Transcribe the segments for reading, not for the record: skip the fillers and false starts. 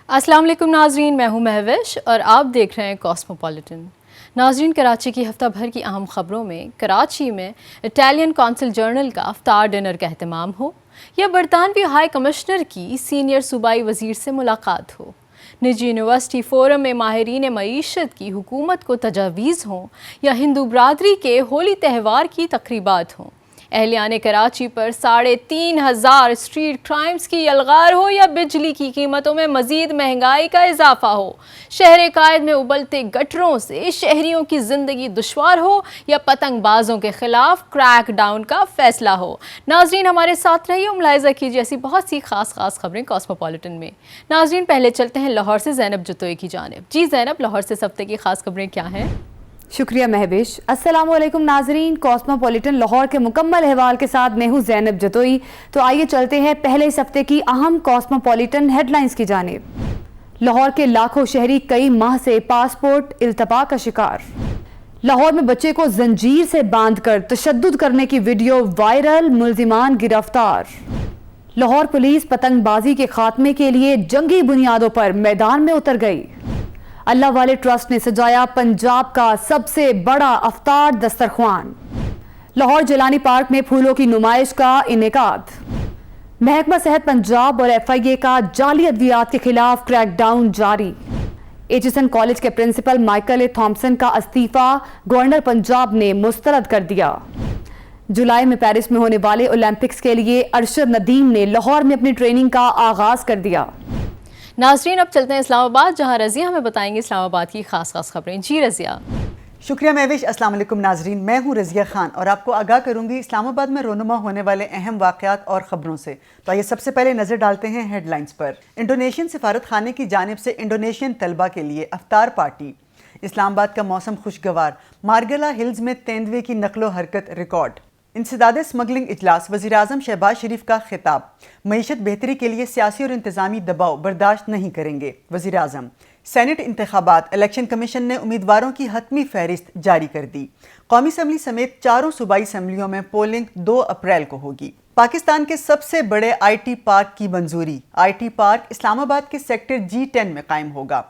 السلام علیکم ناظرین، میں ہوں مہوش اور آپ دیکھ رہے ہیں کاسموپولیٹن۔ ناظرین، کراچی کی ہفتہ بھر کی اہم خبروں میں کراچی میں اٹالین کونسل جنرل کا افطار ڈنر کا اہتمام ہو یا برطانوی ہائی کمشنر کی سینئر صوبائی وزیر سے ملاقات ہو، نجی یونیورسٹی فورم میں ماہرین معیشت کی حکومت کو تجاویز ہوں یا ہندو برادری کے ہولی تہوار کی تقریبات ہوں، اہلیان کراچی پر 3,500 اسٹریٹ کرائمز کی یلغار ہو یا بجلی کی قیمتوں میں مزید مہنگائی کا اضافہ ہو، شہر قائد میں ابلتے گٹروں سے شہریوں کی زندگی دشوار ہو یا پتنگ بازوں کے خلاف کریک ڈاؤن کا فیصلہ ہو۔ ناظرین، ہمارے ساتھ رہیے اور ملاحظہ کیجیے ایسی بہت سی خاص خبریں کاسموپولیٹن میں۔ ناظرین، پہلے چلتے ہیں لاہور سے زینب جتوئی کی جانب۔ جی زینب، لاہور سے اس ہفتے کی خاص خبریں کیا ہیں؟ شکریہ مہوش۔ السلام علیکم ناظرین، کاسموپولیٹن لاہور کے مکمل احوال کے ساتھ میں ہوں زینب جتوئی۔ تو آئیے چلتے ہیں پہلے اس ہفتے کی اہم کاسموپولیٹن ہیڈ لائنز کی جانب۔ لاہور کے لاکھوں شہری کئی ماہ سے پاسپورٹ التباء کا شکار۔ لاہور میں بچے کو زنجیر سے باندھ کر تشدد کرنے کی ویڈیو وائرل، ملزمان گرفتار۔ لاہور پولیس پتنگ بازی کے خاتمے کے لیے جنگی بنیادوں پر میدان میں اتر گئی۔ اللہ والے ٹرسٹ نے سجایا پنجاب کا سب سے بڑا افطار دسترخوان۔ لاہور جیلانی پارک میں پھولوں کی نمائش کا انعقاد۔ محکمہ صحت پنجاب اور FIA کا جعلی ادویات کے خلاف کریک ڈاؤن جاری۔ HSN کالج کے پرنسپل مائیکل اے تھامپسن کا استعفیٰ گورنر پنجاب نے مسترد کر دیا۔ جولائی میں پیرس میں ہونے والے اولمپکس کے لیے ارشد ندیم نے لاہور میں اپنی ٹریننگ کا آغاز کر دیا۔ ناظرین، اب چلتے ہیں اسلام آباد، جہاں رضیہ ہمیں بتائیں گے اسلام آباد کی خاص خبریں۔ جی رضیہ۔ شکریہ مہوش۔ السلام علیکم ناظرین، میں ہوں رضیہ خان اور آپ کو آگاہ کروں گی اسلام آباد میں رونما ہونے والے اہم واقعات اور خبروں سے۔ تو آئیے سب سے پہلے نظر ڈالتے ہیں ہیڈ لائنز پر۔ انڈونیشین سفارت خانے کی جانب سے انڈونیشین طلبہ کے لیے افطار پارٹی۔ اسلام آباد کا موسم خوشگوار، مارگلا ہلز میں تیندوے کی نقل و حرکت ریکارڈ۔ انسداد اسمگلنگ اجلاس، وزیراعظم شہباز شریف کا خطاب۔ معیشت بہتری کے لیے سیاسی اور انتظامی دباؤ برداشت نہیں کریں گے، وزیراعظم۔ سینٹ انتخابات، الیکشن کمیشن نے امیدواروں کی حتمی فہرست جاری کر دی۔ قومی اسمبلی سمیت چاروں صوبائی اسمبلیوں میں پولنگ 2 اپریل کو ہوگی۔ پاکستان کے سب سے بڑے IT پارک کی منظوری۔ IT پارک اسلام آباد کے سیکٹر G10 میں قائم ہوگا۔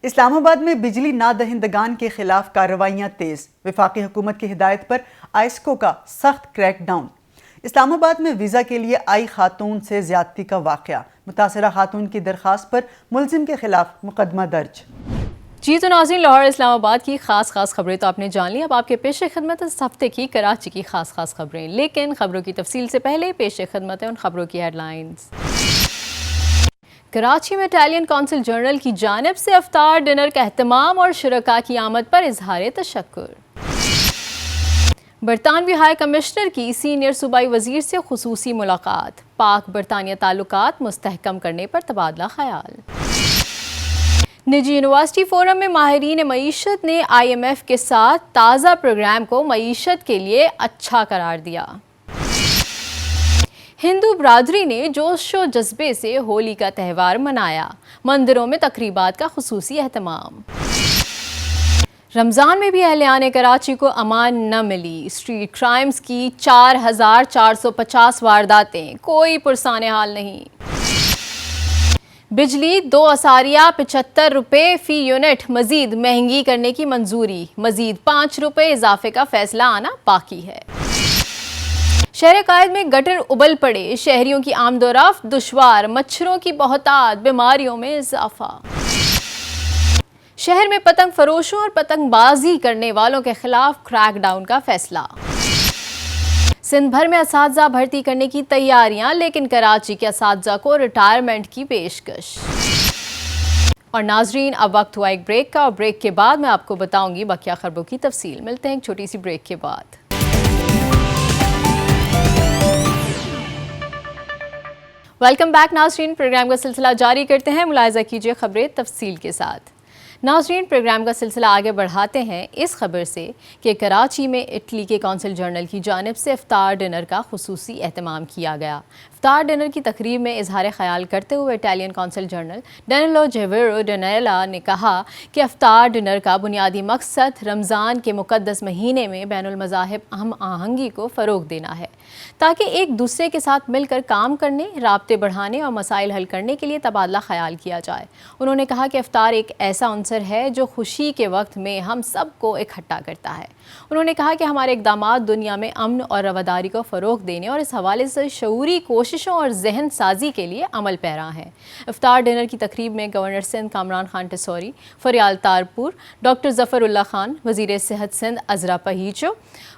اسلام آباد میں بجلی نہ دہندگان کے خلاف کارروائیاں تیز، وفاقی حکومت کی ہدایت پر آئسکو کا سخت کریک ڈاؤن۔ اسلام آباد میں ویزا کے لیے آئی خاتون سے زیادتی کا واقعہ، متاثرہ خاتون کی درخواست پر ملزم کے خلاف مقدمہ درج۔ جی تو ناظرین، لاہور اسلام آباد کی خاص خبریں تو آپ نے جان لی۔ اب آپ کے پیش خدمت اس ہفتے کی کراچی کی خاص خبریں، لیکن خبروں کی تفصیل سے پہلے پیش خدمت ہے ان خبروں کی ہیڈ لائنز۔ کراچی میں اٹالین کونسل جنرل کی جانب سے افطار ڈنر کا اہتمام اور شرکاء کی آمد پر اظہار تشکر۔ برطانوی ہائی کمشنر کی سینئر صوبائی وزیر سے خصوصی ملاقات، پاک برطانیہ تعلقات مستحکم کرنے پر تبادلہ خیال۔ نجی یونیورسٹی فورم میں ماہرین معیشت نے IMF کے ساتھ تازہ پروگرام کو معیشت کے لیے اچھا قرار دیا۔ ہندو برادری نے جوش و جذبے سے ہولی کا تہوار منایا، مندروں میں تقریبات کا خصوصی اہتمام۔ رمضان میں بھی اہلیان کراچی کو امان نہ ملی، اسٹریٹ کرائمز کی 4,450 وارداتیں، کوئی پرسان حال نہیں۔ بجلی 2.75 روپے فی یونٹ مزید مہنگی کرنے کی منظوری، مزید 5 روپے اضافے کا فیصلہ آنا باقی ہے۔ شہر قائد میں گٹر ابل پڑے، شہریوں کی آمد و رفت دشوار، مچھروں کی بہتات، بیماریوں میں اضافہ۔ شہر میں پتنگ فروشوں اور پتنگ بازی کرنے والوں کے خلاف کریک ڈاؤن کا فیصلہ۔ سندھ بھر میں اساتذہ بھرتی کرنے کی تیاریاں، لیکن کراچی کے اساتذہ کو ریٹائرمنٹ کی پیشکش۔ اور ناظرین، اب وقت ہوا ایک بریک کا، اور بریک کے بعد میں آپ کو بتاؤں گی بقیہ خبروں کی تفصیل۔ ملتے ہیں ایک چھوٹی سی بریک کے بعد۔ ویلکم بیک ناظرین، پروگرام کا سلسلہ جاری کرتے ہیں، ملاحظہ کیجیے خبریں تفصیل کے ساتھ۔ नाज़रीन, प्रोग्राम का सिलसिला आगे बढ़ाते हैं इस खबर से कि कराची में इटली के कौंसिल जनरल की जानिब से इफ्तार डिनर का खुसूसी एहतमाम किया गया। इफ्तार डिनर की तकरीब में इजहार ख्याल करते हुए इटालियन कौंसिल जनरल डेनिलो जेवेरो डोनेला ने कहा कि इफ्तार डिनर का बुनियादी मकसद रमज़ान के मुक़द्दस महीने में बैनुल मज़ाहिब हम आहंगी को फ़रोग़ देना है ताकि एक दूसरे के साथ मिलकर काम करने, राब्ते बढ़ाने और मसाइल हल करने के लिए तबादला ख्याल किया जाए। उन्होंने कहा कि इफ्तार एक ऐसा अंसर है जो खुशी के वक्त में हम सब को इकट्ठा करता है। उन्होंने कहा कि हमारे इक़दामात दुनिया में अमन और रवादारी को फ़रोग़ देने और इस हवाले से शऊरी कोशिशों और जहन साजी के लिए अमल पैरा हैं। इफ्तार डिनर की तकरीब में गवर्नर सिंध कामरान खान टिसौरी, फरियाल तारपुर, डॉक्टर ज़फ़रुल्लाह खान, वज़ीर सेहत सिंध अज़रा पहीचो,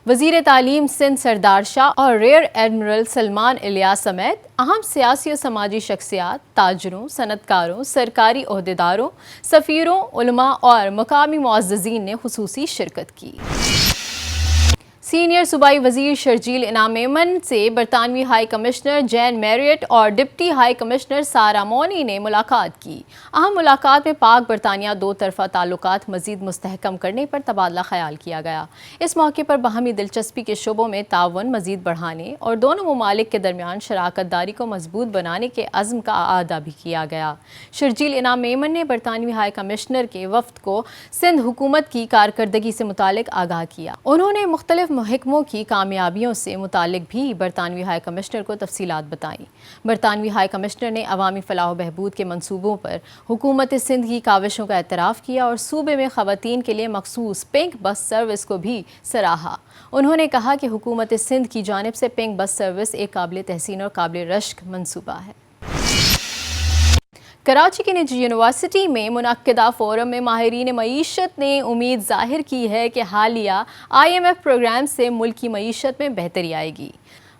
वज़ीर तालीम सिंध सरदार शाह और रेयर एडमिरल सलमान इलियास समेत अहम सियासी और समाजी शख्सियात, ताजरों, सनतकारों, सरकारी ओहदेदारों, सफ़ीरों, उलमा और मकामी मुअज़्ज़ज़ीन ने खुसूसी शिरकत की। सीनियर सूबाई वज़ीर शर्जील इनाम मेमन से बरतानवी हाई कमिश्नर जैन मैरियट और डिप्टी हाई कमिश्नर सारा मोनी ने मुलाकात की। अहम मुलाकात में पाक बरतानिया दो तरफ़ा ताल्लुकात मज़ीद मुस्तहकम करने पर तबादला ख्याल किया गया। इस मौके पर बाहमी दिलचस्पी के शोबों में तावन मज़ीद बढ़ाने और दोनों ममालिक के दरमियान शराकत दारी को मजबूत बनाने के अज़्म का आदा भी किया गया। शर्जील इनाम मेमन ने बरतानवी हाई कमिश्नर के वफ़द को सिंध हुकूमत की कारकर्दगी से मुतालिक आगाह किया। उन्होंने मुख्तलिफ महकमों की कामयाबियों से मुतालिक भी बरतानवी हाई कमिश्नर को तफसीलात बताईं। बरतानवी हाई कमिश्नर ने अवामी फलाह व बहबूद के मंसूबों पर हुकूमत सिंध की काविशों का एतराफ़ किया और सूबे में ख़वातीन के लिए मखसूस पिंक बस सर्विस को भी सराहा। उन्होंने कहा कि हुकूमत सिंध की जानिब से पिंक बस सर्विस एक काबिल तहसीन और काबिल रश्क मंसूबा है। कराची की निजी यूनिवर्सिटी में मुनक्किदा फोरम में माहिरीन मईशत ने उम्मीद ज़ाहिर की है कि हालिया IMF प्रोग्राम से मुल्क की मईशत में बेहतरी आएगी।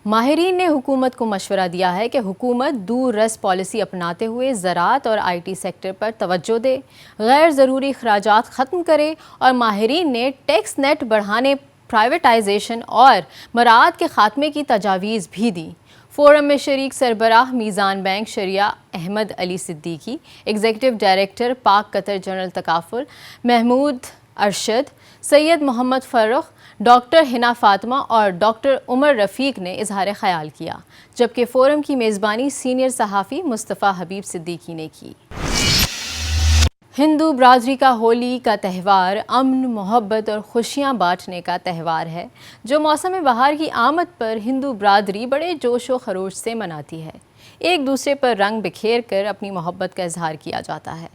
माहिरीन ने हुकूमत को मशवरा दिया है कि हुकूमत दूर रस पॉलिसी अपनाते हुए ज़राअत और IT सेक्टर पर तवज्जो दे, गैर ज़रूरी अखराजात ख़त्म करे और माहिरीन ने टैक्स नेट बढ़ाने, प्राइवेटाइजेशन और मराद के ख़ात्मे की तजावीज़ भी दी। फोरम में शरीक सरबराह मीज़ान बैंक शरिया अहमद अली सिद्दीकी, एग्जीक्यूटिव डायरेक्टर पाक Qatar general takaful Mahmood Arshad, Syed Mohammad Farrukh, doctor Hina Fatima और डॉक्टर उमर रफ़ीक ने इजहार ख्याल किया, जबकि फोरम की मेज़बानी सीनियर सहाफ़ी मुस्तफ़ा हबीब सिद्दीकी ने की। हिंदू बरादरी का होली का त्यौहार अमन, मोहब्बत और खुशियाँ बांटने का त्यौहार है जो मौसम बहार की आमद पर हिंदू बरादरी बड़े जोश व खरोश से मनाती है। एक दूसरे पर रंग बिखेर कर अपनी मोहब्बत का इजहार किया जाता है।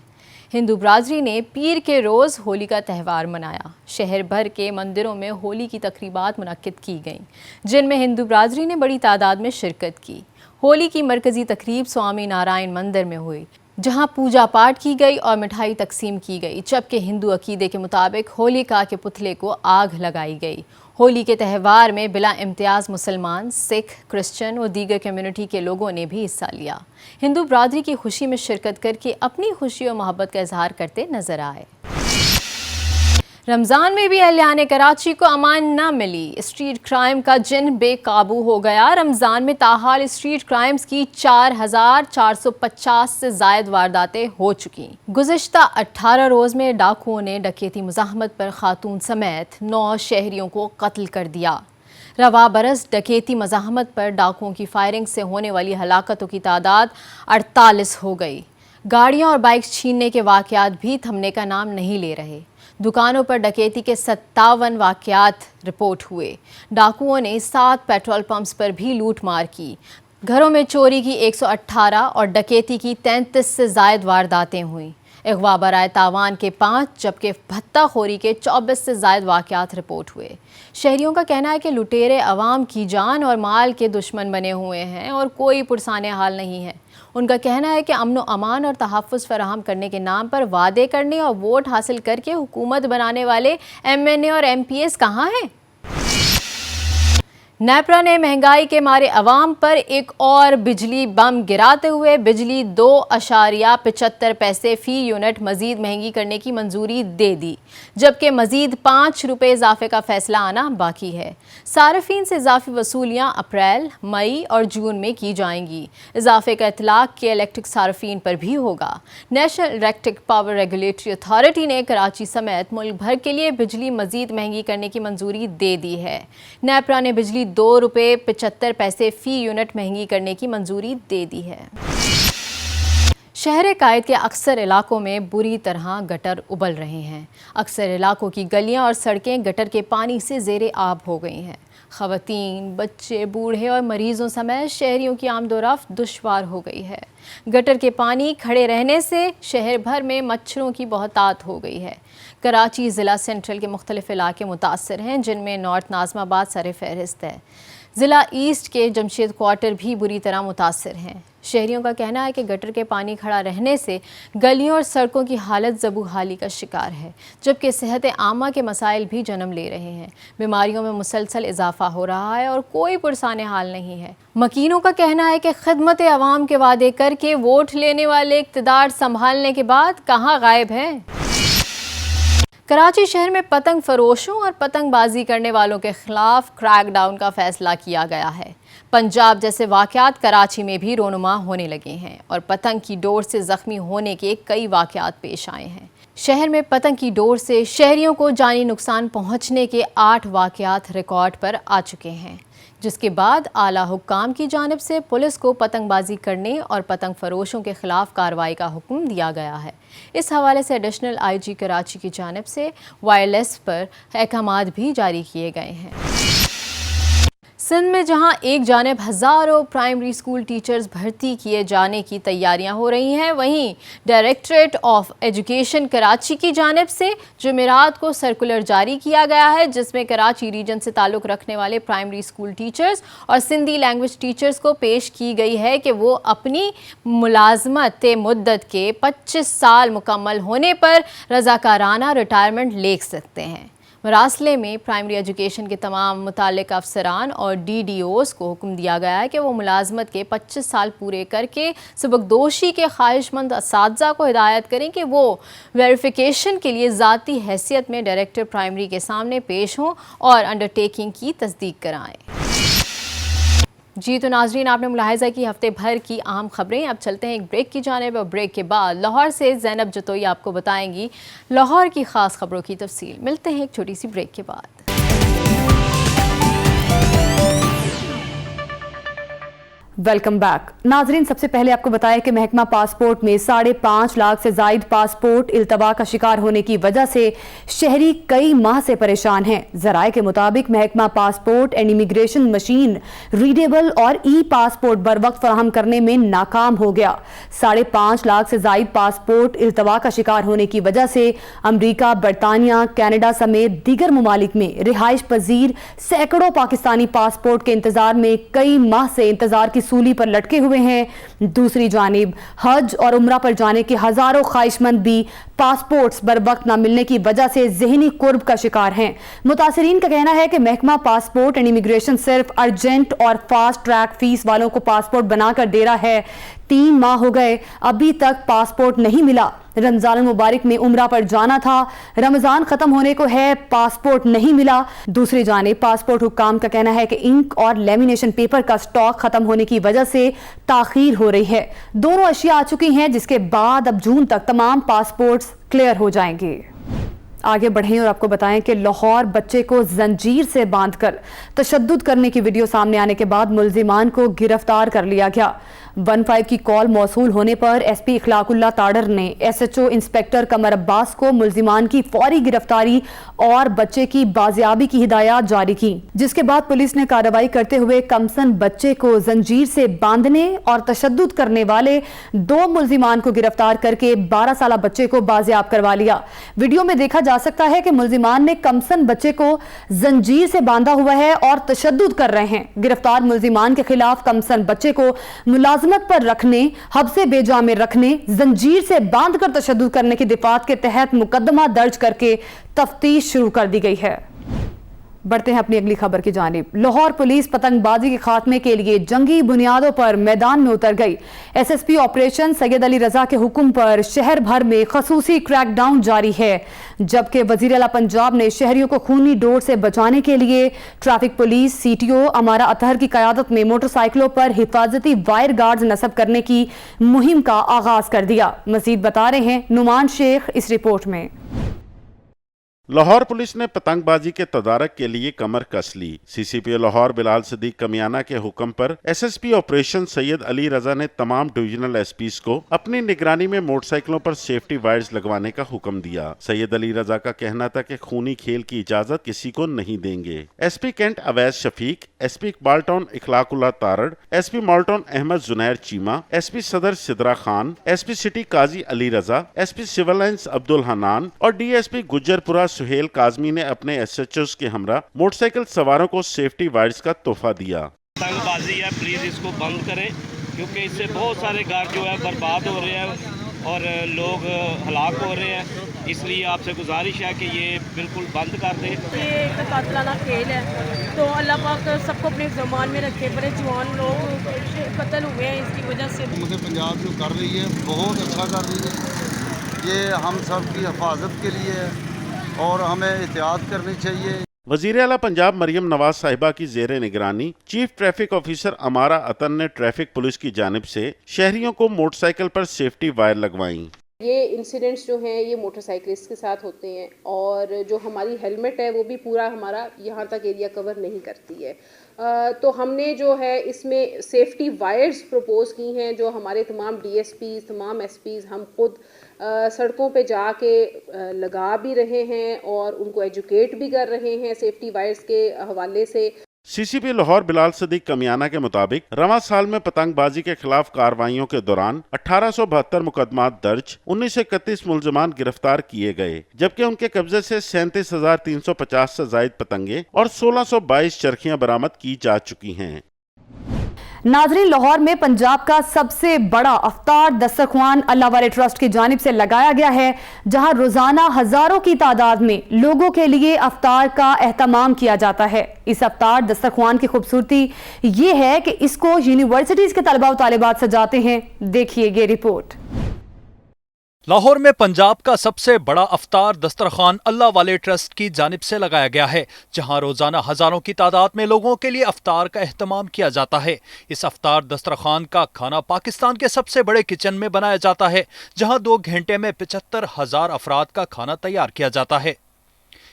हिंदू बरादरी ने पीर के रोज़ होली का त्यौहार मनाया। शहर भर के मंदिरों में होली की तकरीबात मुनक्किद की गईं, जिनमें हिंदू बरादरी ने बड़ी तादाद में शिरकत की। होली की मरकज़ी तकरीब स्वामी नारायण मंदिर में हुई, जहां पूजा पाठ की गई और मिठाई तकसीम की गई, जबकि हिंदू अकीदे के मुताबिक होलिका के पुतले को आग लगाई गई। होली के त्यौहार में बिला इम्तियाज़ मुसलमान, सिख, क्रिश्चियन और दीगर कम्युनिटी के लोगों ने भी हिस्सा लिया। हिंदू बरादरी की खुशी में शिरकत करके अपनी खुशी और मोहब्बत का इजहार करते नजर आए। रमज़ान में भी अहलियान कराची को अमान न मिली। स्ट्रीट क्राइम का जिन बेकाबू हो गया। रमज़ान में ताहाल स्ट्रीट क्राइम्स की 4450 से ज़ायद वारदातें हो चुकी। गुज़िश्ता 18 रोज़ में डाकुओं ने डकैती मुज़ाहमत पर खातून समेत 9 शहरियों को कत्ल कर दिया। रवा बरस डकैती मज़ाहमत पर डाकुओं की फायरिंग से होने वाली हलाकतों की तादाद 48 हो गई। गाड़ियाँ और बाइक्स छीनने के वाक़यात भी थमने का नाम नहीं ले रहे। दुकानों पर डकैती के 57 वाक़यात रिपोर्ट हुए। डाकुओं ने 7 पेट्रोल पंप्स पर भी लूट मार की। घरों में चोरी की 118 और डकैती की 33 से ज़ायद वारदातें हुईं। अगवा बराए तावान के 5 जबकि भत्ताखोरी के 24 से ज़ायद वाक़यात रिपोर्ट हुए। शहरियों का कहना है कि लुटेरे अवाम की जान और माल के दुश्मन बने हुए हैं और कोई पुरसाने हाल नहीं है। उनका कहना है कि अमन व अमान और तहफ़्फ़ुज़ फराहम करने के नाम पर वादे करने और वोट हासिल करके हुकूमत बनाने वाले MNA और MPs कहाँ हैं। नेपरा ने महंगाई के मारे अवाम पर एक और बिजली बम गिराते हुए बिजली 2.75 पैसे फी यूनिट मजीद महंगी करने की मंजूरी दे दी, जबकि मजीद 5 रुपये इजाफे का फैसला आना बाकी है। सार्फिन से इजाफी वसूलियाँ अप्रैल, मई और जून में की जाएंगी। इजाफे का इतलाक के इलेक्ट्रिक सार्फिन पर भी होगा। National electric power regulatory authority ने कराची समेत मुल्क भर के लिए बिजली मजीद महंगी करने की मंजूरी दे दी है। नेपरा ने बिजली 2 रुपये 75 पैसे फी यूनिट महंगी करने की मंजूरी दे दी है। शहर कायद के अक्सर इलाकों में बुरी तरह गटर उबल रहे हैं। अक्सर इलाकों की गलियां और सड़कें गटर के पानी से ज़ेरे आब हो गई हैं। ख़वातीन, बच्चे, बूढ़े और मरीज़ों समेत शहरियों की आमदोरफ्त दुश्वार हो गई है। गटर के पानी खड़े रहने से शहर भर में मच्छरों की बहुतात हो गई है। कराची ज़िला सेंट्रल के मुख्तलिफ इलाके मुतासर हैं, जिनमें नॉर्थ नाज़माबाद सर फहरिस्त है। ज़िला ईस्ट के जमशेद क्वार्टर भी बुरी तरह मुतासर हैं। शहरियों का कहना है कि गटर के पानी खड़ा रहने से गलियों और सड़कों की हालत ज़बूहाली का शिकार है, जबकि सेहत आमा के मसाइल भी जन्म ले रहे हैं। बीमारियों में मुसलसल इजाफा हो रहा है और कोई पुरसाने हाल नहीं है। मकीनों का कहना है कि खिदमत अवाम के वादे करके वोट लेने वाले इक़्तिदार संभालने के बाद कहाँ गायब हैं। कराची शहर में पतंग फरोशों और पतंगबाजी करने वालों के खिलाफ क्रैकडाउन का फैसला किया गया है। पंजाब जैसे वाक़यात कराची में भी रोनुमा होने लगे हैं और पतंग की डोर से ज़ख्मी होने के कई वाक़यात पेश आए हैं। शहर में पतंग की डोर से शहरियों को जानी नुकसान पहुंचने के 8 वाक़यात रिकॉर्ड पर आ चुके हैं, जिसके बाद आला हुक्काम की जानिब से पुलिस को पतंगबाजी करने और पतंग फरोशों के खिलाफ कार्रवाई का हुक्म दिया गया है। इस हवाले से एडिशनल IG कराची की जानिब से वायरलेस पर अहकामात भी जारी किए गए हैं। सिंध में जहां एक जानिब हज़ारों प्राइमरी स्कूल टीचर्स भर्ती किए जाने की तैयारियां हो रही हैं, वहीं डायरेक्टरेट ऑफ एजुकेशन कराची की जानिब से जुमेरात को सर्कुलर जारी किया गया है, जिसमें कराची रीजन से ताल्लुक़ रखने वाले प्राइमरी स्कूल टीचर्स और सिंधी लैंग्वेज टीचर्स को पेश की गई है कि वो अपनी मुलाजमत मुद्दत के 25 साल मुकम्मल होने पर रज़ाकाराना रिटायरमेंट ले सकते हैं। मरासले में प्राइमरी एजुकेशन के तमाम मुताल्लिक़ अफसरान और DDOs को हुक्म दिया गया है कि वो मुलाजमत के 25 साल पूरे करके सबकदोशी के ख्वाहिशमंद असातिज़ा को हिदायत करें कि वो वेरिफिकेशन के लिए ज़ाती हैसियत में डायरेक्टर प्राइमरी के सामने पेश हों और अंडरटेकिंग की तस्दीक कराएँ। जी तो नाजरीन, आपने मुलाहिज़ा की हफ्ते भर की अहम खबरें। अब चलते हैं एक ब्रेक की जानिब और ब्रेक के बाद लाहौर से ज़ैनब जतोई आपको बताएंगी लाहौर की ख़ास खबरों की तफसील। मिलते हैं एक छोटी सी ब्रेक के बाद। वेलकम बैक नाजरीन, सबसे पहले आपको बताया कि महकमा पासपोर्ट में 5.5 लाख से जायद पासपोर्ट इल्तवा का शिकार होने की वजह से शहरी कई माह से परेशान हैं। जराए के मुताबिक महकमा passport and immigration machine readable और ई पासपोर्ट बर वक्त फराहम करने में नाकाम हो गया। 5.5 लाख से जायद पासपोर्ट इल्तवा का शिकार होने की वजह से अमरीका, बरतानिया, कनाडा समेत दीगर ममालिक में रिहाइश पजीर सैकड़ों पाकिस्तानी पासपोर्ट के इंतजार में कई माह से इंतजार की सूली पर लटके हुए हैं। दूसरी जानिब हज और उम्रा पर जाने के हजारों ख्वाहिशमंद भी पासपोर्ट्स बर वक्त न मिलने की वजह से ज़हनी कुर्ब का शिकार हैं। मुतासिरीन का कहना है कि महकमा पासपोर्ट एंड इमिग्रेशन सिर्फ अर्जेंट और फास्ट ट्रैक फीस वालों को पासपोर्ट बनाकर दे रहा है। 3 माह हो गए, अभी तक पासपोर्ट नहीं मिला। रमजान मुबारक में उम्रा पर जाना था, रमजान खत्म होने को है, पासपोर्ट नहीं मिला। दूसरी जानिब पासपोर्ट हुक्काम का कहना है कि इंक और लेमिनेशन पेपर का स्टॉक खत्म होने की वजह से ताखीर हो रही है। दोनों अशिया आ चुकी हैं, जिसके बाद अब जून तक तमाम पासपोर्ट्स क्लियर हो जाएंगे। आगे बढ़ें और आपको बताएं कि लाहौर बच्चे को जंजीर से बांधकर तशद्दुद करने की वीडियो सामने आने के बाद मुल्जिमान को गिरफ्तार कर लिया गया। 15 की कॉल मौसूल होने पर SP इखलाकुल्लाह ताडर ने SHO इंस्पेक्टर कमर अब्बास को मुल्जिमान की फौरी गिरफ्तारी और बच्चे की बाजियाबी की हिदायत जारी की, जिसके बाद पुलिस ने कार्रवाई करते हुए कमसन बच्चे को जंजीर से बांधने और तशद्दुद करने वाले 2 मुल्जिमान को गिरफ्तार करके 12 साला बच्चे को बाजियाब करवा लिया। वीडियो में देखा जा सकता है कि मुल्जिमान ने कमसन बच्चे को जंजीर से बांधा हुआ है और तशद्दुद कर रहे हैं। गिरफ्तार मुल्जिमान के खिलाफ कमसन बच्चे को मुलाजमत पर रखने, हब्से बेजा में रखने, जंजीर से बांधकर तशद्दुद करने की दिफात के तहत मुकदमा दर्ज करके तफ्तीश शुरू कर दी गई है। बढ़ते हैं अपनी अगली खबर की जानिब। लाहौर पुलिस पतंगबाजी के खात्मे के लिए जंगी बुनियादों पर मैदान में उतर गई। एसएसपी ऑपरेशन सैयद अली रजा के हुक्म पर शहर भर में खसूसी क्रैकडाउन जारी है, जबकि वजीर आला पंजाब ने शहरियों को खूनी डोर से बचाने के लिए ट्रैफिक पुलिस सीटीओ अमारा अतहर की क़यादत में मोटरसाइकिलों पर हिफाजती वायर गार्ड्स नस्ब करने की मुहिम का आगाज कर दिया। मजीद बता रहे हैं नुमान शेख इस रिपोर्ट में। लाहौर पुलिस ने पतंगबाजी के तदारक के लिए कमर कस ली। सीसीपी लाहौर बिलाल सदीक कमियाना के हुक्म पर एसएसपी ऑपरेशन सैयद अली रजा ने तमाम डिविजनल एसपीज को अपनी निगरानी में मोटरसाइकिलों पर सेफ्टी वायर्स लगवाने का हुक्म दिया। सैयद अली रजा का कहना था कि खूनी खेल की इजाजत किसी को नहीं देंगे। SP Cantt Awais Shafiq, SP Iqbal Town Ikhlaqullah Tarar, SP Model Town Ahmed Junair Cheema, SP Sadar Sidra Khan, SP City Qazi Ali Raza, SP Civil Lines Abdul Hanan और डीएसपी गुज्जरपुरा सुहेल काजमी ने अपने एसएचओस के हमरा मोटरसाइकिल सवारों को सेफ्टी वायर्स का तोहफा दिया। पतंगबाजी है, प्लीज़ इसको बंद करें, क्योंकि इससे बहुत सारे घर जो है बर्बाद हो रहे हैं और लोग हलाक हो रहे हैं। इसलिए आपसे गुजारिश है कि ये बिल्कुल बंद कर दें। ये एक कातिलाना खेल है, तो अल्लाह पाक सबको अपने ज़मान में रखे। बड़े जवान लोग कत्ल हुए हैं इसकी वजह से। मुझे पंजाब जो कर रही है बहुत अच्छा कर रही है, ये हम सब की हिफाजत के लिए है और हमें एहतियात करनी चाहिए। वजीर आला पंजाब मरियम नवाज साहिबा की जेर निगरानी चीफ ट्रैफिक ऑफिसर अमारा अतन ने ट्रैफिक पुलिस की जानिब से शहरियों को मोटरसाइकिल पर सेफ्टी वायर लगवाई। ये इंसिडेंट्स जो हैं ये मोटरसाइकिलिस्ट के साथ होते हैं और जो हमारी हेलमेट है वो भी पूरा हमारा यहाँ तक एरिया कवर नहीं करती है। तो हमने जो है इसमें सेफ्टी वायर्स प्रपोज की हैं, जो हमारे तमाम डीएसपीज़, तमाम एसपीज़ हम खुद सड़कों पे जाके लगा भी रहे हैं और उनको एजुकेट भी कर रहे हैं सेफ्टी वायर्स के हवाले से। सीसीपी लाहौर बिलाल सदीक कमियाना के मुताबिक रवां साल में पतंगबाजी के खिलाफ कार्रवाइयों के दौरान 1872 मुकदमात दर्ज, 1931 मुलजमान गिरफ्तार किए गए, जबकि उनके कब्जे से 37,350 से जायद पतंगे और 1622 चरखियां बरामद की जा चुकी हैं। नाजरीन, लाहौर में पंजाब का सबसे बड़ा अफ्तार दस्तरख्वान अल्लाह वाले ट्रस्ट की जानिब से लगाया गया है, जहां रोजाना हजारों की तादाद में लोगों के लिए अफ्तार का एहतमाम किया जाता है। इस अफ्तार दस्तरख्वान की खूबसूरती ये है कि इसको यूनिवर्सिटीज के तलबा व तालिबात सजाते हैं। देखिए ये रिपोर्ट। लाहौर में पंजाब का सबसे बड़ा अफ्तार दस्तरखान अल्लाह वाले ट्रस्ट की जानिब से लगाया गया है, जहां रोजाना हजारों की तादाद में लोगों के लिए अफ्तार का एहतमाम किया जाता है। इस अफ्तार दस्तरखान का खाना पाकिस्तान के सबसे बड़े किचन में बनाया जाता है, जहां 2 घंटे में 75,000 अफराद का खाना तैयार किया जाता है।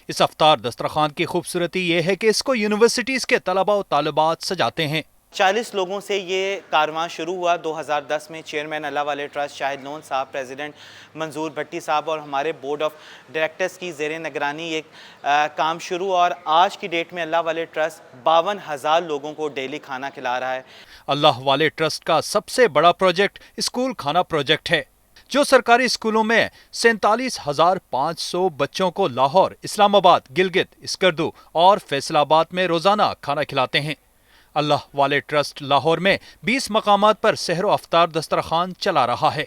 इस अफ्तार दस्तरखान की खूबसूरती ये है कि इसको यूनिवर्सिटीज के तलबा और तालिबात सजाते हैं। 40 लोगों से ये कारवां शुरू हुआ। 2010 में चेयरमैन अल्लाह वाले ट्रस्ट शाहिद लोन साहब, प्रेसिडेंट मंजूर भट्टी साहब और हमारे बोर्ड ऑफ डायरेक्टर्स की ज़ेर निगरानी एक काम शुरू, और आज की डेट में अल्लाह वाले ट्रस्ट 52,000 लोगों को डेली खाना खिला रहा है। अल्लाह वाले ट्रस्ट का सबसे बड़ा प्रोजेक्ट स्कूल खाना प्रोजेक्ट है, जो सरकारी स्कूलों में 47,500 बच्चों को लाहौर, इस्लामाबाद, गिलगित, स्कर्दू और फैसलाबाद में रोजाना खाना खिलाते हैं। अल्लाह वाले ट्रस्ट लाहौर में 20 मकामात पर सहरो अफ्तार दस्तरखान चला रहा है।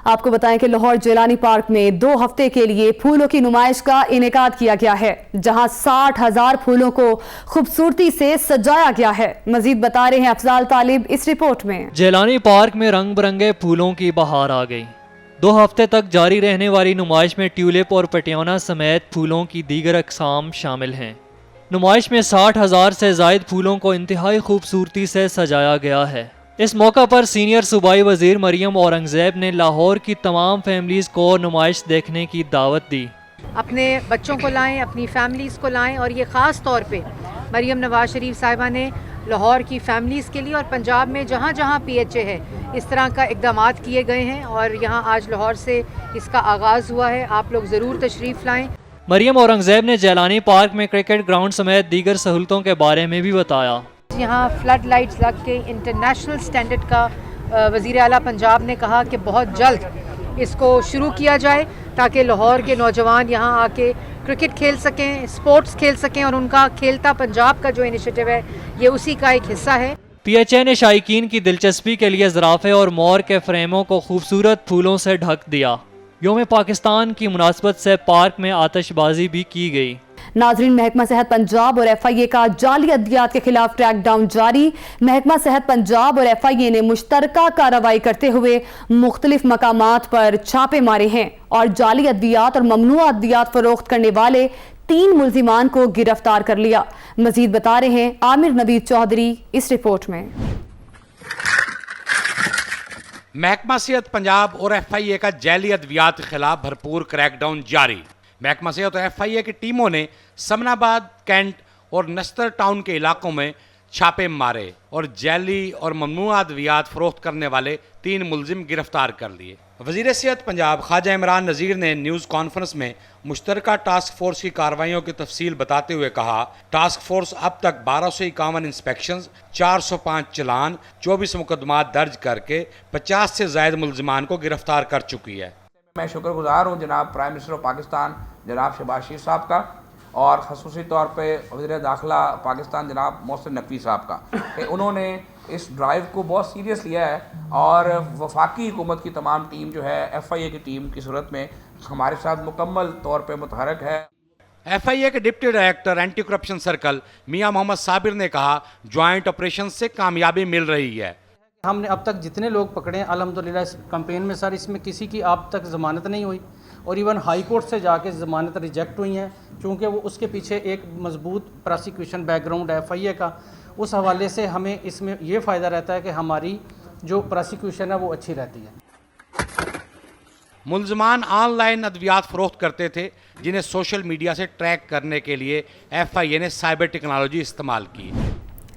आपको बताएं कि लाहौर जेलानी पार्क में 2 हफ्ते के लिए फूलों की नुमाइश का इनेकाद किया गया है, जहां 60,000 फूलों को खूबसूरती से सजाया गया है। मजीद बता रहे हैं अफजाल तालिब इस रिपोर्ट में। जेलानी पार्क में रंग बिरंगे फूलों की बहार आ गई। 2 हफ्ते तक जारी रहने वाली नुमाइश में ट्यूलिप और पटियाना समेत फूलों की दीगर अक़साम शामिल हैं। नुमाइश में 60,000 से ज़ायद फूलों को इंतहाई खूबसूरती से सजाया गया है। इस मौका पर सीनियर सूबाई वजीर मरियम औरंगज़ेब ने लाहौर की तमाम फैमिलीज़ को नुमाइश देखने की दावत दी। अपने बच्चों को लाएं, अपनी फैमिलीज़ को लाएं, और ये ख़ास तौर पे मरियम नवाज शरीफ साहिबा ने लाहौर की फैमिलीज़ के लिए और पंजाब में जहाँ जहाँ PHA है इस तरह का इक़दामात किए गए हैं, और यहाँ आज लाहौर से इसका आगाज़ हुआ है। आप लोग ज़रूर तशरीफ़ लाएँ। मरियम औरंगज़ेब ने जेलानी पार्क में क्रिकेट ग्राउंड समेत दीगर सहूलतों के बारे में भी बताया। यहाँ फ्लड लाइट्स लग के इंटरनेशनल स्टैंडर्ड का वज़ीर आला पंजाब ने कहा कि बहुत जल्द इसको शुरू किया जाए, ताकि लाहौर के नौजवान यहाँ आके क्रिकेट खेल सकें, स्पोर्ट्स खेल सकें, और उनका खेलता पंजाब का जो इनिशिएटिव है ये उसी का एक हिस्सा है। PHA ने शायकीन की दिलचस्पी के लिए ज़राफ़े और मोर के फ्रेमों को खूबसूरत फूलों से ढक दिया। योम पाकिस्तान की मुनासबत से पार्क में आतिशबाजी भी की गई। नाजरीन, महकमा सेहत पंजाब और FIA का जाली अद्वियात के खिलाफ ट्रैक डाउन जारी। महकमा सेहत पंजाब और FIA ने मुश्तरका कार्रवाई करते हुए मुख्तलिफ मकामात पर छापे मारे हैं और जाली अद्वियात और ममनुआ अद्वियात फरोख्त करने वाले 3 मुल्जिमान को गिरफ्तार कर लिया। मजीद बता रहे हैं आमिर नवीद चौधरी इस रिपोर्ट में। महकमा सेहत पंजाब और FIA का जैली अद्वियात के खिलाफ भरपूर क्रैकडाउन जारी। महकमा सेहत और FIA की टीमों ने समनाबाद, कैंट और नस्तर टाउन के इलाकों में छापे मारे और जैली और ममनुआ अद्वियात फरोख्त करने वाले 3 मुलजिम गिरफ्तार कर लिए। वज़ीर सेहत पंजाब ख्वाजा इमरान नज़ीर ने न्यूज़ कॉन्फ्रेंस में मुश्तरका टास्क फोर्स की कार्रवाइयों की तफसील बताते हुए कहा, टास्क फोर्स अब तक 1251 इंस्पेक्शन, 405 चलान, 24 मुकदमात दर्ज करके 50 से ज़ायद मुलजिमान को गिरफ्तार कर चुकी है। मैं शुक्रगुजार हूँ जनाब प्राइम मिनिस्टर ऑफ पाकिस्तान जनाब शहबाज शरीफ साहब का और ख़ुसूसी तौर पे वज़ीर दाखिला पाकिस्तान जनाब मोहसिन नकवी साहब का कि उन्होंने इस ड्राइव को बहुत सीरियस लिया है और वफाकी हुकूमत की तमाम टीम जो है FIA की टीम की सूरत में हमारे साथ मुकम्मल तौर पे मुतहरक है। FIA के deputy director anti corruption circle Mian Muhammad Sabir ने कहा, ज्वाइंट ऑपरेशन से कामयाबी मिल रही है। हमने अब तक जितने लोग पकड़े हैं अल्हम्दुलिल्लाह इस कैंपेन में सर इसमें किसी की अब तक ज़मानत नहीं हुई और इवन हाई कोर्ट से जाके ज़मानत रिजेक्ट हुई हैं, क्योंकि वो उसके पीछे एक मजबूत प्रोसिक्यूशन बैकग्राउंड है FIA का। उस हवाले से हमें इसमें ये फ़ायदा रहता है कि हमारी जो प्रोसिक्यूशन है वो अच्छी रहती है। मुलजमान ऑनलाइन अद्वियात फरोख्त करते थे जिन्हें सोशल मीडिया से ट्रैक करने के लिए FIA ने साइबर टेक्नोलॉजी इस्तेमाल की।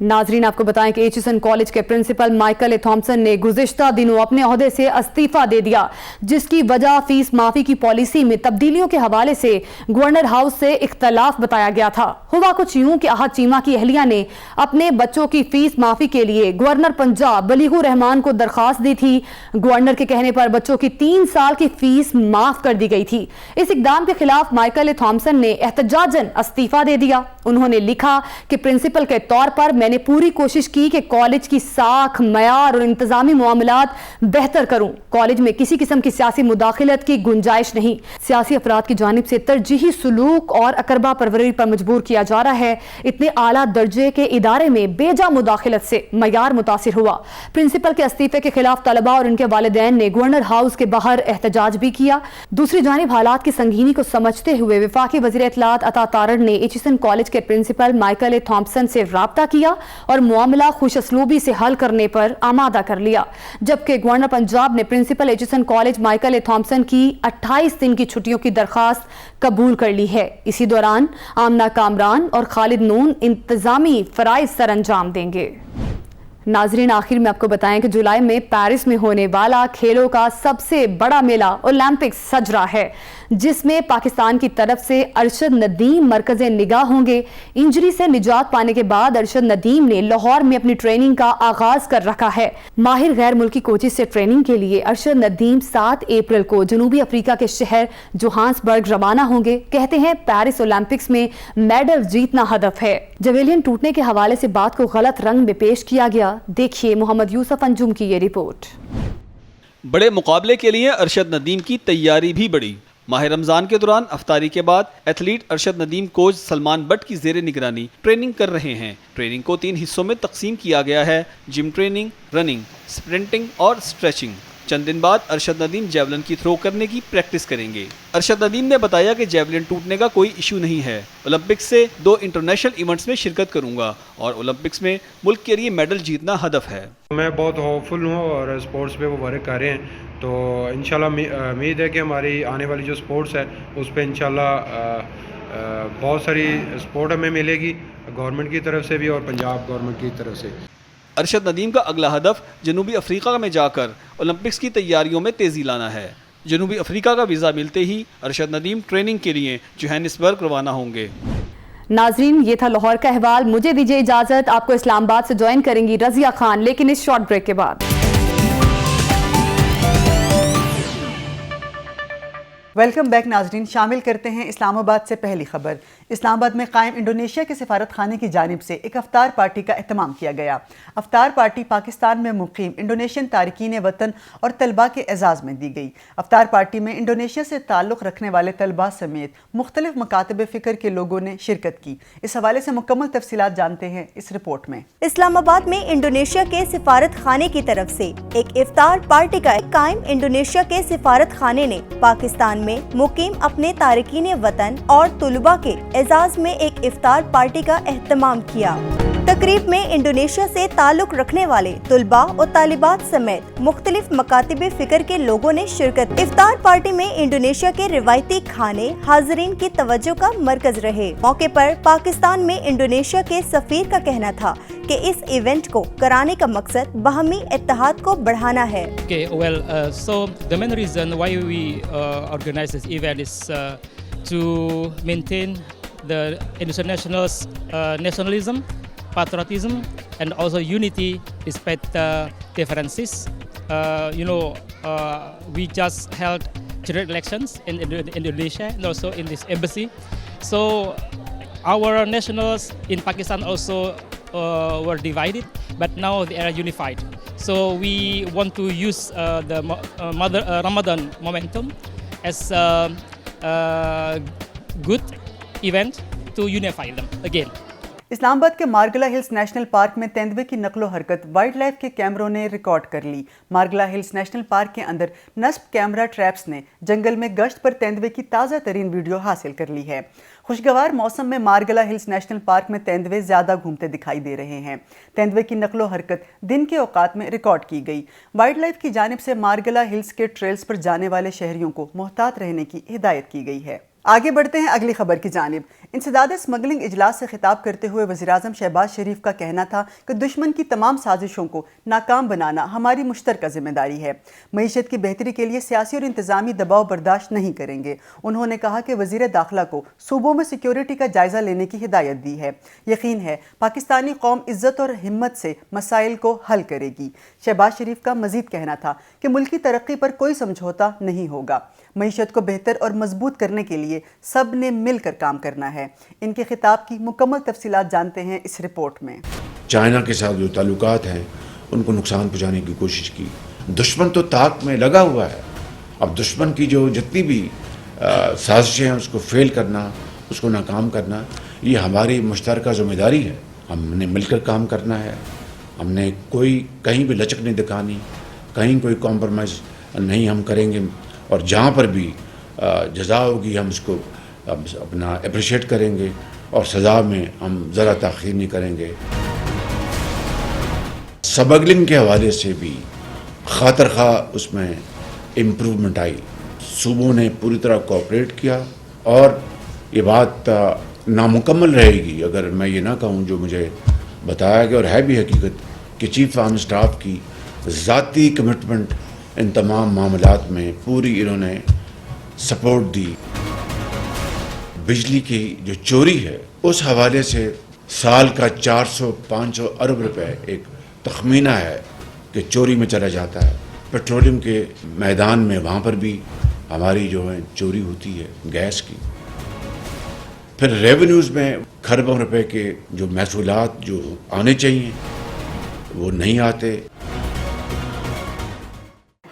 नाजरीन, आपको बताएं कि एचिसन कॉलेज के प्रिंसिपल माइकल ए थॉम्सन ने गुज़िश्ता दिनों अपने ओहदे से इस्तीफा दे दिया, जिसकी वजह फीस माफी की पॉलिसी में तब्दीलियों के हवाले से गवर्नर हाउस से इख्तलाफ बताया गया था। हुआ कुछ यूं कि अहद चीमा की अहलिया ने अपने बच्चों की फीस माफी के लिए गवर्नर पंजाब बलीगुर रहमान को दरखास्त दी थी। गवर्नर के कहने पर बच्चों की 3 साल की फीस माफ कर दी गई थी। इस इकदाम के खिलाफ माइकल ए थॉम्सन ने एहतजाजन इस्तीफा दे दिया। उन्होंने लिखा कि प्रिंसिपल के तौर पर मैंने पूरी कोशिश की कि कॉलेज की साख, मयार और इंतजामी मामलात बेहतर करूं। कॉलेज में किसी किस्म की सियासी मुदाखलत की गुंजाइश नहीं। सियासी अफराद की जानिब से तरजीही सुलूक और अकरबा परवरी पर मजबूर किया जा रहा है। इतने आला दर्जे के इदारे में बेजा मुदाखलत से मयार मुतासिर हुआ। प्रिंसिपल के इस्तीफे के खिलाफ तलबा और उनके वालिदैन ने गवर्नर हाउस के बाहर एहतजाज भी किया। दूसरी जानिब हालात की संगीनी को समझते हुए वफाकी वज़ीर इत्तलात अता तारड़ ने एचिसन कॉलेज के प्रिंसिपल माइकल ए थॉम्सन से राब्ता किया और मामला खुशअस्लूबी से हल करने पर आमादा कर लिया। जबकि गवर्नर पंजाब ने प्रिंसिपल एचिसन कॉलेज माइकल ए थॉम्सन की 28 दिन की छुट्टियों की दरखास्त कबूल कर ली है। इसी दौरान आमना कामरान और खालिद नून इंतजामी फराइज सर अंजाम देंगे। नाजरीन, आखिर में आपको बताएं कि जुलाई में पेरिस में होने वाला खेलों का सबसे बड़ा मेला ओलंपिक्स सज रहा है, जिसमें पाकिस्तान की तरफ से अरशद नदीम मरकज़े निगाह होंगे। इंजरी से निजात पाने के बाद अरशद नदीम ने लाहौर में अपनी ट्रेनिंग का आगाज कर रखा है। माहिर गैर मुल्की कोचेज से ट्रेनिंग के लिए अरशद नदीम 7 अप्रैल को जनूबी अफ्रीका के शहर जोहान्सबर्ग रवाना होंगे। कहते हैं पेरिस ओलंपिक्स में मेडल जीतना हदफ है। जवेलियन टूटने के हवाले से बात को गलत रंग में पेश किया गया। देखिए मोहम्मद यूसुफ अंजुम की ये रिपोर्ट। बड़े मुकाबले के लिए अरशद नदीम की तैयारी भी बढ़ी। माह रमज़ान के दौरान अफ्तारी के बाद athlete Arshad Nadeem coach Salman but की ज़ेरे निगरानी ट्रेनिंग कर रहे हैं। ट्रेनिंग को 3 हिस्सों में तकसीम किया गया है: जिम ट्रेनिंग, रनिंग, स्प्रिंटिंग और स्ट्रेचिंग। चंद दिन बाद अरशद नदीम जेवलिन की थ्रो करने की प्रैक्टिस करेंगे। अरशद नदीम ने बताया कि जेवलिन टूटने का कोई इशू नहीं है। ओलंपिक्स से 2 इंटरनेशनल इवेंट्स में शिरकत करूंगा और ओलंपिक्स में मुल्क के लिए मेडल जीतना हदफ है। मैं बहुत होपफुल हूँ और स्पोर्ट्स पे वो वर्क कर रहे हैं, तो इंशाल्लाह उम्मीद है कि हमारी आने वाली जो स्पोर्ट्स है उस पर इंशाल्लाह बहुत सारी सपोर्ट हमें मिलेगी, गवर्नमेंट की तरफ से भी और पंजाब गवर्नमेंट की तरफ से। अरशद नदीम का अगला हदफ जनूबी अफ्रीका में जाकर ओलंपिक्स की तैयारियों में तेज़ी लाना है। जनूबी अफ्रीका का वीज़ा मिलते ही अरशद नदीम ट्रेनिंग के लिए जोहानिसबर्ग रवाना होंगे। नाजरीन, ये था लाहौर का अहवाल। मुझे दीजिए इजाज़त। आपको इस्लामाबाद से ज्वाइन करेंगी रज़िया खान, लेकिन इस शॉर्ट ब्रेक के बाद। वेलकम बैक नाजरीन। शामिल करते हैं इस्लामाबाद से पहली खबर। इस्लामाबाद में कायम इंडोनेशिया के सिफारत खाने की जानिब से एक अफ्तार पार्टी का एहतमाम किया गया। अफ्तार पार्टी पाकिस्तान में मुकीम इंडोनेशियन तारकीन वतन और तलबा के एजाज़ में दी गई। अफ्तार पार्टी में इंडोनेशिया से ताल्लुक़ रखने वाले तलबा समेत मुख्तलिफ मकातब फ़िक्र के लोगों ने शिरकत की। इस हवाले से मुकम्मल तफसीलात जानते हैं इस रिपोर्ट में। इस्लामाबाद में इंडोनेशिया के सिफारत खाने की तरफ से एक इफ्तार पार्टी का कायम इंडोनेशिया के सिफारत खाने ने पाकिस्तान में मुकीम अपने तारकीन वतन और तुलबा के एजाज में एक इफ्तार पार्टी का एहतमाम किया। तकरीब में इंडोनेशिया से ताल्लुक रखने वाले तुलबा और तालिबात समेत मुख्तलिफ मकातिब फिक्र के लोगों ने शिरकत। इफ्तार पार्टी में इंडोनेशिया के रिवायती खाने हाज़रीन की तवज्जो का मरकज रहे। मौके पर पाकिस्तान में इंडोनेशिया के सफीर का कहना था कि इस इवेंट को कराने का मकसद बाहमी इत्तेहाद को बढ़ाना है। So the main reason why we organize this event is to maintain the Indonesian nationalism, patriotism, and also unity despite the differences. We just held general elections in Indonesia and also in this embassy. So our nationals in Pakistan also were divided, but now they are unified. So we want to use the Ramadan momentum as a good event to unify them again. Islamabad के मार्गला hills national park में तेंदुए की नकलो हरकत wild life के कैमरों ने record कर ली। मार्गला hills national park के अंदर नस्ब कैमरा ट्रैप्स ने जंगल में गश्त पर तेंदुए की ताज़ा तरीन वीडियो हासिल कर ली है। खुशगवार मौसम में मार्गला हिल्स नेशनल पार्क में तेंदुए ज़्यादा घूमते दिखाई दे रहे हैं। तेंदुए की नकलो हरकत दिन के औकात में रिकॉर्ड की गई। वाइल्ड लाइफ की जानिब से मार्गला हिल्स के ट्रेल्स पर जाने वाले शहरियों को मोहतात रहने की हिदायत की गई है। आगे बढ़ते हैं अगली खबर की जानिब। इंसदाद स्मगलिंग इजलास से खिताब करते हुए वज़ीर-ए-आज़म शहबाज शरीफ का कहना था कि दुश्मन की तमाम साजिशों को नाकाम बनाना हमारी मुश्तरका जिम्मेदारी है। मईशत की बेहतरी के लिए सियासी और इंतज़ामी दबाव बर्दाश्त नहीं करेंगे। उन्होंने कहा कि वज़ीर दाखिला को सूबों में सिक्योरिटी का जायज़ा लेने की हिदायत दी है। यकीन है पाकिस्तानी कौम इज़्ज़त और हिम्मत से मसाइल को हल करेगी। शहबाज शरीफ का मज़ीद कहना था कि मुल्की तरक्की पर कोई समझौता नहीं होगा। मईशत को बेहतर और मजबूत करने के लिए सब ने मिलकर काम करना है। इनके खिताब की मुकम्मल तफसीलात जानते हैं इस रिपोर्ट में। चाइना के साथ जो ताल्लुकात हैं उनको नुकसान पहुँचाने की कोशिश की। दुश्मन तो ताक में लगा हुआ है। अब दुश्मन की जो जितनी भी साजिशें हैं उसको फेल करना, उसको नाकाम करना, ये हमारी मुश्तरका ज़िम्मेदारी है। हमने मिलकर काम करना है। हमने कोई कहीं भी लचक नहीं दिखानी, कहीं कोई कॉम्प्रोमाइज़ नहीं हम करेंगे। और जहाँ पर भी जज़ा होगी हम उसको अपना अप्रिशिएट करेंगे और सज़ा में हम ज़रा ताख़ीर नहीं करेंगे। स्मगलिंग के हवाले से भी खातर खा उसमें इम्प्रूवमेंट आई। सूबों ने पूरी तरह कोऑपरेट किया और ये बात नामुकम्मल रहेगी अगर मैं ये ना कहूँ जो मुझे बताया गया और है भी हकीकत कि चीफ आर्मी स्टाफ की ज़ाती कमिटमेंट इन तमाम मामलात में पूरी इन्होंने सपोर्ट दी। बिजली की जो चोरी है उस हवाले से साल का 400-500 अरब रुपए एक तखमीना है कि चोरी में चला जाता है। पेट्रोलियम के मैदान में वहाँ पर भी हमारी जो है चोरी होती है गैस की। फिर रेवेन्यूज़ में खरबों रुपए के जो महसूलात जो आने चाहिए वो नहीं आते।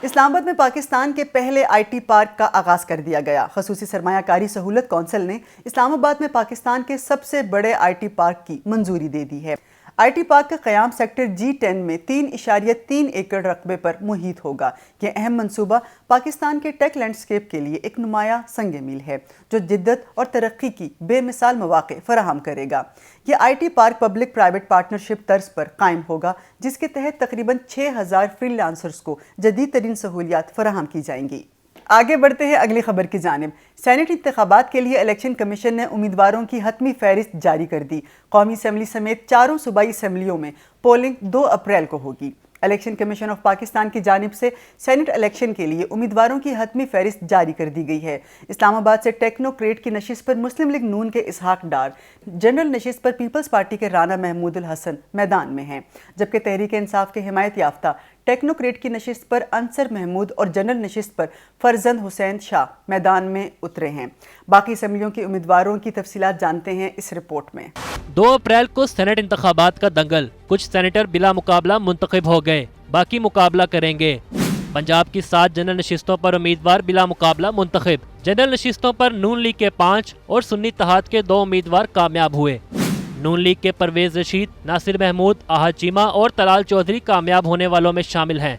इस्लामाबाद में पाकिस्तान के पहले IT पार्क का आगाज़ कर दिया गया। खसूसी सरमायाकारी सहूलत कौंसिल ने इस्लामाबाद में पाकिस्तान के सबसे बड़े IT पार्क की मंजूरी दे दी है। IT पार्क का क़याम सेक्टर G10 में 3.3 एकड़ रकबे पर मुहित होगा। यह अहम मंसूबा पाकिस्तान के टेक लैंडस्केप के लिए एक नुमाया संग मील है जो जिद्दत और तरक्की की बेमिसाल मौक़े फराहम करेगा। यह IT park public private partnership तर्ज पर कायम होगा जिसके तहत तकरीबन 6000 फ्रीलांसर्स को जदीद तरीन सहूलियात फराहम की जाएंगी। आगे बढ़ते हैं अगली खबर की जानिब। सेनेट इंतखाबात के लिए इलेक्शन कमीशन ने उम्मीदवारों की हतमी फहरिस्त जारी कर दी। कौमी असम्बली समेत 4 सूबाई असम्बलियों में पोलिंग 2 अप्रैल को होगी। इलेक्शन कमीशन ऑफ पाकिस्तान की जानिब से सेनेट इलेक्शन के लिए उम्मीदवारों की हतमी फहरिस्त जारी कर दी गई है। इस्लामाबाद से टेक्नोक्रेट की नशिस्त पर मुस्लिम लीग नून के इसहाक डार, जनरल नशिस्त पर पीपल्स पार्टी के राना महमूद उल हसन मैदान में हैं, जबकि तहरीक इंसाफ के हिमायत याफ्ता ٹیکنوکریٹ کی نشست پر انصر محمود اور جنرل نشست پر فرزند حسین شاہ میدان میں اترے ہیں۔ باقی اسمبلیوں کے امیدواروں کی تفصیلات جانتے ہیں اس رپورٹ میں۔ 2 اپریل کو سینٹ انتخابات کا دنگل، کچھ سینیٹر بلا مقابلہ منتخب ہو گئے، باقی مقابلہ کریں گے۔ پنجاب کی 7 جنرل نشستوں پر امیدوار بلا مقابلہ منتخب، جنرل نشستوں پر نون لیگ کے 5 اور سنی اتحاد کے 2 امیدوار کامیاب ہوئے۔ نون لیگ کے پرویز رشید، ناصر محمود، احد چیمہ اور طلال چودھری کامیاب ہونے والوں میں شامل ہیں۔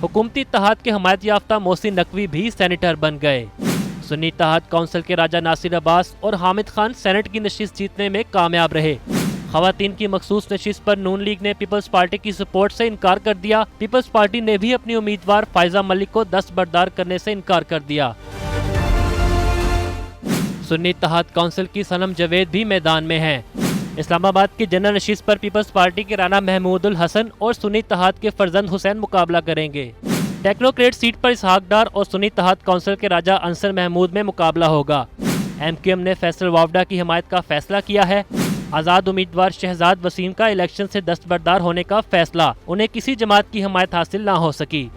حکومتی اتحاد کے حمایت یافتہ محسن نقوی بھی سینیٹر بن گئے۔ سنی اتحاد کونسل کے راجہ ناصر عباس اور حامد خان سینٹ کی نشست جیتنے میں کامیاب رہے۔ خواتین کی مخصوص نشست پر نون لیگ نے پیپلز پارٹی کی سپورٹ سے انکار کر دیا۔ پیپلز پارٹی نے بھی اپنی امیدوار فائزہ ملک کو دستبردار کرنے سے انکار کر دیا۔ سنی اتحاد کونسل کی صنم جاوید بھی میدان میں ہیں۔ اسلام آباد کی جنرل نشست پر پیپلز پارٹی کے رانا محمود الحسن اور سنی اتحاد کے فرزند حسین مقابلہ کریں گے۔ ٹیکنوکریٹ سیٹ پر اسحاق ڈار اور سنی اتحاد کونسل کے راجہ انصر محمود میں مقابلہ ہوگا۔ ایم کیو ایم نے فیصل واوڈا کی حمایت کا فیصلہ کیا ہے۔ آزاد امیدوار شہزاد وسیم کا الیکشن سے دستبردار ہونے کا فیصلہ، انہیں کسی جماعت کی حمایت حاصل نہ ہو سکی۔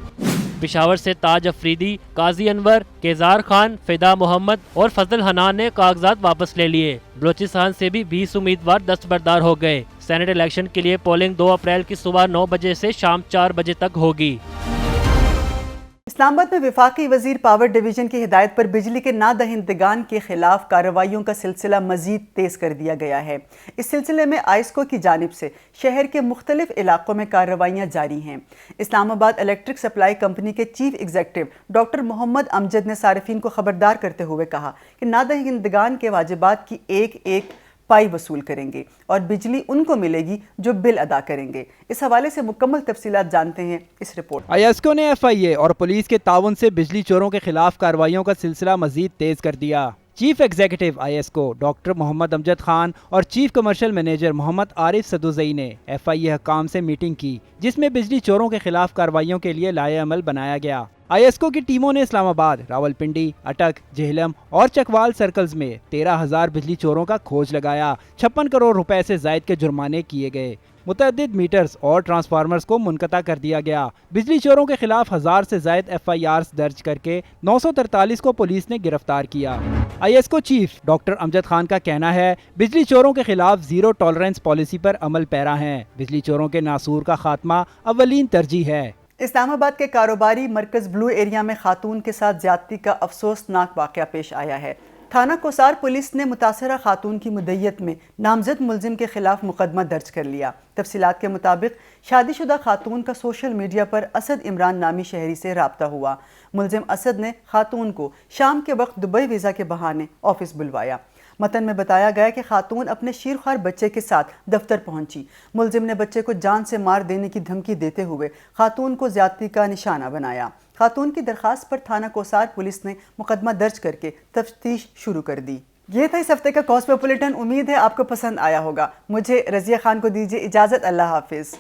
پشاور سے تاج افریدی، قاضی انور، کیزار خان، فدا محمد اور فضل حنان نے کاغذات واپس لے لیے۔ بلوچستان سے بھی 20 امیدوار دستبردار ہو گئے۔ سینٹ الیکشن کے لیے پولنگ 2 اپریل کی صبح 9 بجے سے شام 4 بجے تک ہوگی۔ اسلام آباد میں وفاقی وزیر پاور ڈویژن کی ہدایت پر بجلی کے نادہندگان کے خلاف کارروائیوں کا سلسلہ مزید تیز کر دیا گیا ہے۔ اس سلسلے میں آئسکو کی جانب سے شہر کے مختلف علاقوں میں کارروائیاں جاری ہیں۔ اسلام آباد الیکٹرک سپلائی کمپنی کے چیف ایگزیکٹو ڈاکٹر محمد امجد نے صارفین کو خبردار کرتے ہوئے کہا کہ نادہندگان کے واجبات کی ایک ایک پائی وصول کریں گے اور بجلی ان کو ملے گی جو بل ادا کریں گے۔ اس حوالے سے مکمل تفصیلات جانتے ہیں اس رپورٹ۔ آئسکو نے ایف آئی اے اور پولیس کے تعاون سے بجلی چوروں کے خلاف کارروائیوں کا سلسلہ مزید تیز کر دیا۔ چیف ایگزیکٹو آئی ایسکو ڈاکٹر محمد امجد خان اور چیف کمرشل مینیجر محمد عارف سدوزئی نے ایف آئی اے حکام سے میٹنگ کی، جس میں بجلی چوروں کے خلاف کارروائیوں کے لیے لائحہ عمل بنایا گیا۔ آئی ایسکو کی ٹیموں نے اسلام آباد، راولپنڈی، اٹک، جہلم اور چکوال سرکلز میں 13,000 بجلی چوروں کا کھوج لگایا۔ 56 کروڑ روپے سے زائد کے جرمانے کیے گئے۔ متعدد میٹرز اور ٹرانسفارمرز کو منقطع کر دیا گیا۔ بجلی چوروں کے خلاف 1000 سے زائد ایف آئی آرز درج کر کے 943 کو پولیس نے گرفتار کیا۔ آئی ایس کو چیف ڈاکٹر امجد خان کا کہنا ہے بجلی چوروں کے خلاف زیرو ٹالرنس پالیسی پر عمل پیرا ہیں۔ بجلی چوروں کے ناسور کا خاتمہ اولین ترجیح ہے۔ اسلام آباد کے کاروباری مرکز بلو ایریا میں خاتون کے ساتھ زیادتی کا افسوسناک واقعہ پیش آیا ہے۔ تھانہ کوسار پولیس نے متاثرہ خاتون کی مدعیت میں نامزد ملزم کے خلاف مقدمہ درج کر لیا۔ تفصیلات کے مطابق شادی شدہ خاتون کا سوشل میڈیا پر اسد عمران نامی شہری سے رابطہ ہوا۔ ملزم اسد نے خاتون کو شام کے وقت دبئی ویزا کے بہانے آفس بلوایا۔ متن میں بتایا گیا کہ خاتون اپنے شیرخوار بچے کے ساتھ دفتر پہنچی۔ ملزم نے بچے کو جان سے مار دینے کی دھمکی دیتے ہوئے خاتون کو زیادتی کا نشانہ بنایا۔ خاتون کی درخواست پر تھانہ کوسار پولیس نے مقدمہ درج کر کے تفتیش شروع کر دی۔ یہ تھا اس ہفتے کا کاسموپولیٹن، امید ہے آپ کو پسند آیا ہوگا۔ مجھے رضیہ خان کو دیجیے اجازت، اللہ حافظ۔